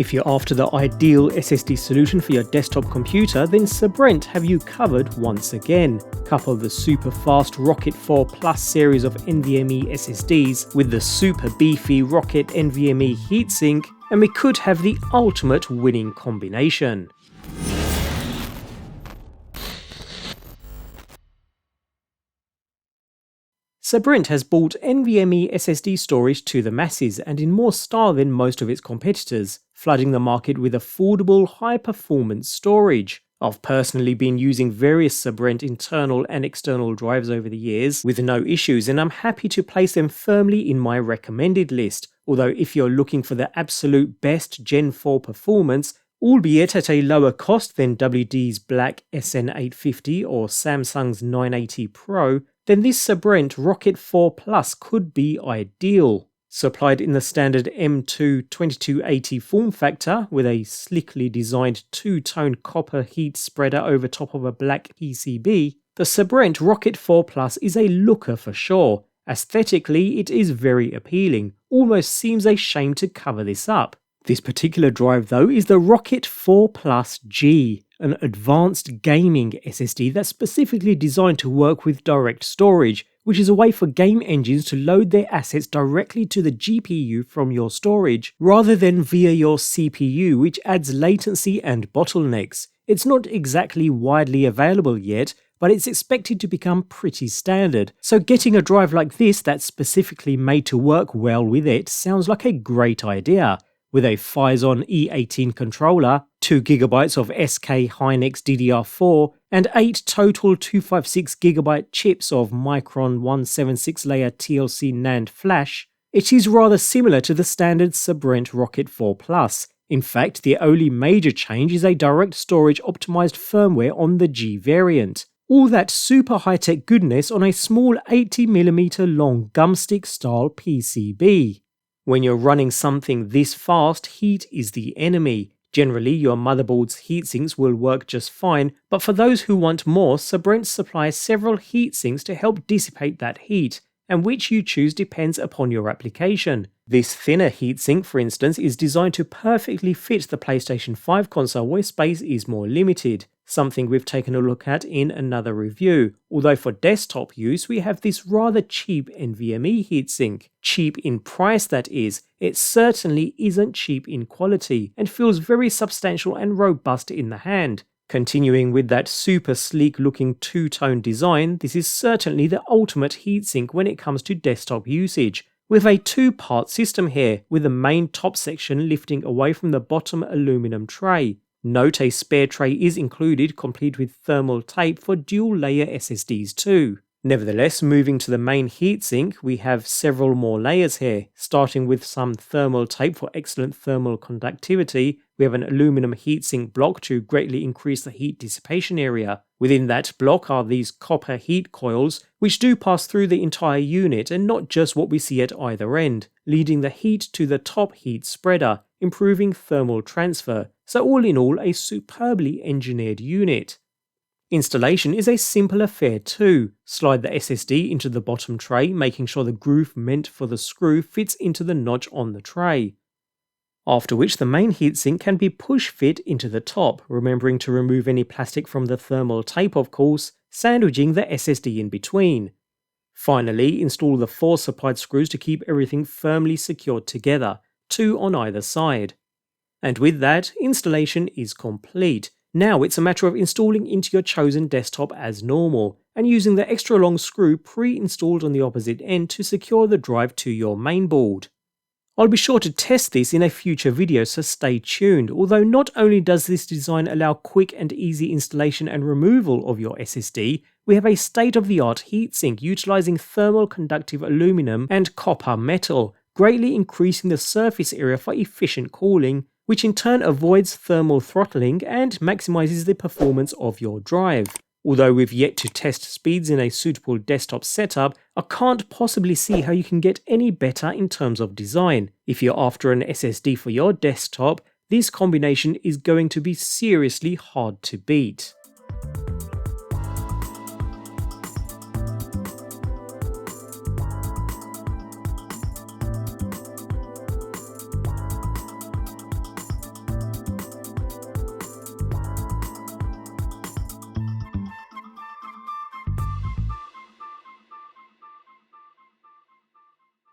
If you're after the ideal SSD solution for your desktop computer, then Sabrent have you covered once again. Couple the super fast Rocket 4 Plus series of NVMe SSDs with the super beefy Rocket NVMe Heatsink, and we could have the ultimate winning combination. Sabrent has brought NVMe SSD storage to the masses and in more style than most of its competitors, flooding the market with affordable, high-performance storage. I've personally been using various Sabrent internal and external drives over the years with no issues, and I'm happy to place them firmly in my recommended list, although if you're looking for the absolute best Gen 4 performance, albeit at a lower cost than WD's Black SN850 or Samsung's 980 Pro, then this Sabrent Rocket 4 Plus could be ideal. Supplied in the standard M2 2280 form factor with a slickly designed two-tone copper heat spreader over top of a black PCB, the Sabrent Rocket 4 Plus is a looker for sure. Aesthetically, it is very appealing, almost seems a shame to cover this up. This particular drive though is the Rocket 4 Plus G, an advanced gaming SSD that's specifically designed to work with direct storage, which is a way for game engines to load their assets directly to the GPU from your storage, rather than via your CPU, which adds latency and bottlenecks. It's not exactly widely available yet, but it's expected to become pretty standard, so getting a drive like this that's specifically made to work well with it sounds like a great idea. With a Phison E18 controller, 2GB of SK Hynix DDR4, and 8 total 256GB chips of Micron 176-layer TLC NAND flash, it is rather similar to the standard Sabrent Rocket 4 Plus. In fact, the only major change is a direct storage optimized firmware on the G variant. All that super high-tech goodness on a small 80mm long gumstick style PCB. When you're running something this fast, heat is the enemy. Generally, your motherboard's heatsinks will work just fine, but for those who want more, Sabrent supplies several heatsinks to help dissipate that heat, and which you choose depends upon your application. This thinner heatsink, for instance, is designed to perfectly fit the PlayStation 5 console where space is more limited, something we've taken a look at in another review, although for desktop use we have this rather cheap NVMe heatsink. Cheap in price, that is. It certainly isn't cheap in quality, and feels very substantial and robust in the hand. Continuing with that super sleek looking two-tone design, this is certainly the ultimate heatsink when it comes to desktop usage, with a two-part system here, with the main top section lifting away from the bottom aluminum tray. Note a spare tray is included, complete with thermal tape for dual-layer SSDs too. Nevertheless, moving to the main heatsink, we have several more layers here, starting with some thermal tape for excellent thermal conductivity. We have an aluminum heatsink block to greatly increase the heat dissipation area. Within that block are these copper heat coils, which do pass through the entire unit and not just what we see at either end, leading the heat to the top heat spreader, improving thermal transfer. So all in all, a superbly engineered unit. Installation is a simple affair too. Slide the SSD into the bottom tray, making sure the groove meant for the screw fits into the notch on the tray. After which the main heatsink can be push-fit into the top, remembering to remove any plastic from the thermal tape of course, sandwiching the SSD in between. Finally, install the 4 supplied screws to keep everything firmly secured together, 2 on either side. And with that, installation is complete. Now it's a matter of installing into your chosen desktop as normal, and using the extra long screw pre-installed on the opposite end to secure the drive to your mainboard. I'll be sure to test this in a future video, so stay tuned, although not only does this design allow quick and easy installation and removal of your SSD, we have a state-of-the-art heatsink utilizing thermal conductive aluminum and copper metal, greatly increasing the surface area for efficient cooling, which in turn avoids thermal throttling and maximizes the performance of your drive. Although we've yet to test speeds in a suitable desktop setup, I can't possibly see how you can get any better in terms of design. If you're after an SSD for your desktop, this combination is going to be seriously hard to beat.